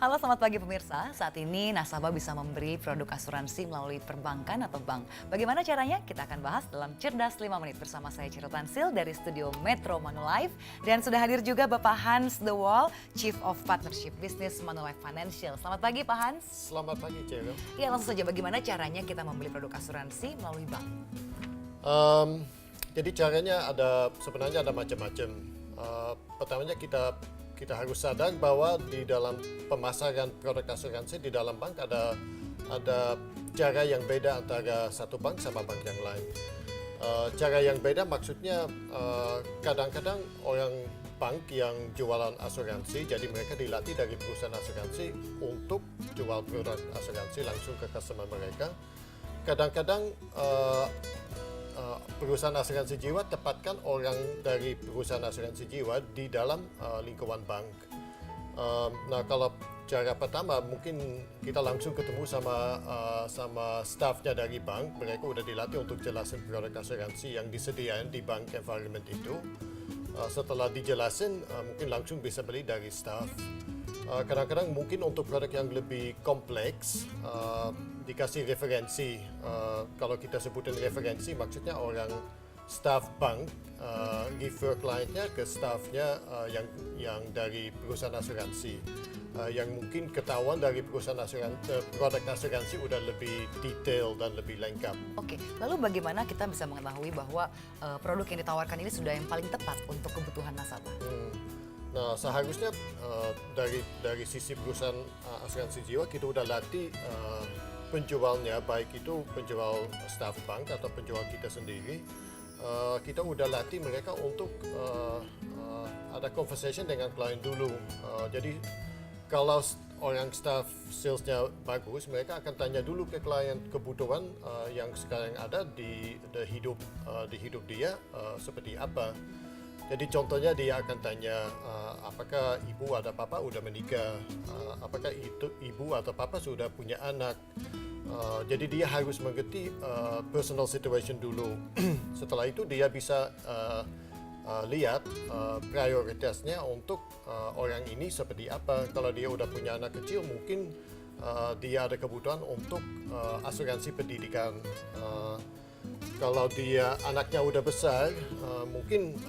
Halo selamat pagi pemirsa, saat ini nasabah bisa memberi produk asuransi melalui perbankan atau bank. Bagaimana caranya? Kita akan bahas dalam Cerdas 5 Menit bersama saya Cheryl Tansil dari studio Metro Manulife. Dan sudah hadir juga Bapak Hans De Waal, Chief of Partnership Business Manulife Financial. Selamat pagi Pak Hans. Selamat pagi Cheryl. Ya langsung saja, bagaimana caranya kita membeli produk asuransi melalui bank? Jadi caranya sebenarnya ada macam-macam. Pertamanya kita harus sadar bahwa di dalam pemasaran produk asuransi di dalam bank ada cara yang beda antara satu bank sama bank yang lain. Cara yang beda maksudnya kadang-kadang orang bank yang jualan asuransi, jadi mereka dilatih dari perusahaan asuransi untuk jual produk asuransi langsung ke customer mereka. Kadang-kadang perusahaan asuransi jiwa tempatkan orang dari perusahaan asuransi jiwa di dalam lingkungan bank. Nah, kalau cara pertama mungkin kita langsung ketemu sama staffnya dari bank. Mereka udah dilatih untuk jelasin produk asuransi yang disediakan di bank environment itu. Setelah dijelasin, mungkin langsung bisa beli dari staff. Kadang-kadang mungkin untuk produk yang lebih kompleks dikasih referensi. Kalau kita sebutin referensi, maksudnya orang staff bank refer kliennya ke staffnya yang dari perusahaan asuransi, yang mungkin ketahuan dari perusahaan produk asuransi udah lebih detail dan lebih lengkap. Oke, lalu bagaimana kita bisa mengetahui bahwa produk yang ditawarkan ini sudah yang paling tepat untuk kebutuhan nasabah? Nah, seharusnya dari sisi perusahaan asuransi jiwa kita udah latih penjualnya, baik itu penjual staff bank atau penjual kita sendiri. Kita udah latih mereka untuk ada conversation dengan klien dulu. Jadi kalau orang staff salesnya bagus, mereka akan tanya dulu ke klien kebutuhan yang sekarang ada di hidup dia seperti apa. Jadi contohnya dia akan tanya apakah ibu atau papa udah menikah, apakah ibu atau papa sudah punya anak. Jadi dia harus mengerti personal situation dulu. Setelah itu dia bisa lihat prioritasnya untuk orang ini seperti apa. Kalau dia udah punya anak kecil, mungkin dia ada kebutuhan untuk asuransi pendidikan. Kalau dia anaknya udah besar, mungkin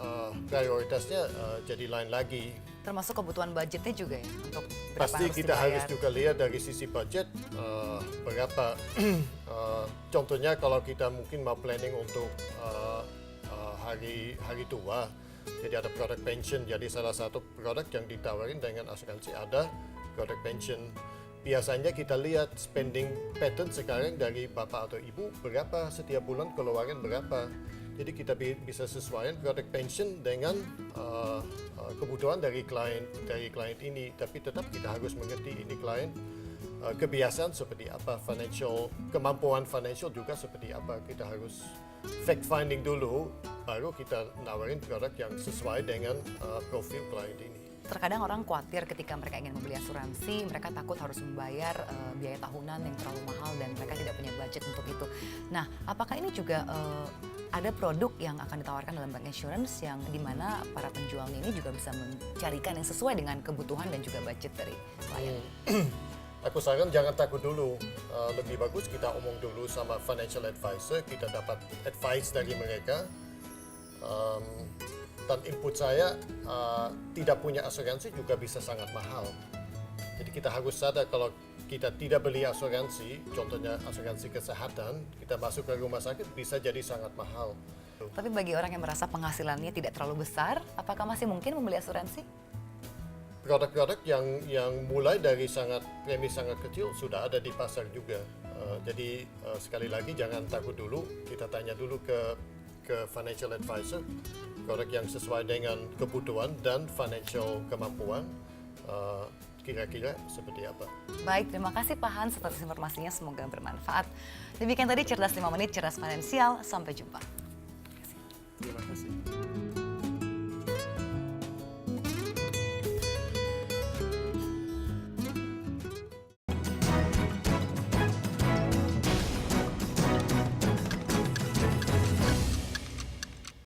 prioritasnya jadi lain lagi. Termasuk kebutuhan budgetnya juga ya, untuk berapa Pasti harus kita dibayar. harus juga lihat dari sisi budget berapa. Contohnya kalau kita mungkin mau planning untuk hari tua, jadi ada produk pension. Jadi salah satu produk yang ditawarin dengan asuransi ada produk pension. Biasanya kita lihat spending pattern sekarang dari bapak atau ibu berapa setiap bulan, keluaran berapa. Jadi kita bisa sesuaikan produk pension dengan kebutuhan dari klien ini. Tapi tetap kita harus mengerti ini klien kebiasaan seperti apa, kemampuan financial juga seperti apa. Kita harus fact finding dulu, baru kita nawarin produk yang sesuai dengan profil klien ini. Terkadang orang khawatir ketika mereka ingin membeli asuransi, mereka takut harus membayar biaya tahunan yang terlalu mahal dan mereka tidak punya budget untuk itu. Nah, apakah ini juga ada produk yang akan ditawarkan dalam bank insurance yang dimana para penjualnya ini juga bisa mencarikan yang sesuai dengan kebutuhan dan juga budget dari klien? Aku saran jangan takut dulu. Lebih bagus kita omong dulu sama financial advisor, kita dapat advice dari mereka. Dan input saya, tidak punya asuransi juga bisa sangat mahal. Jadi kita harus sadar kalau kita tidak beli asuransi, contohnya asuransi kesehatan, kita masuk ke rumah sakit bisa jadi sangat mahal. Tapi bagi orang yang merasa penghasilannya tidak terlalu besar, apakah masih mungkin membeli asuransi? Produk-produk yang mulai dari premi sangat kecil sudah ada di pasar juga. Jadi sekali lagi jangan takut dulu, kita tanya dulu ke financial advisor, produk yang sesuai dengan kebutuhan dan financial kemampuan, kira-kira seperti apa. Baik, terima kasih Pak Hans atas informasinya, semoga bermanfaat. Demikian tadi Cerdas 5 Menit, Cerdas Finansial, sampai jumpa. Terima kasih.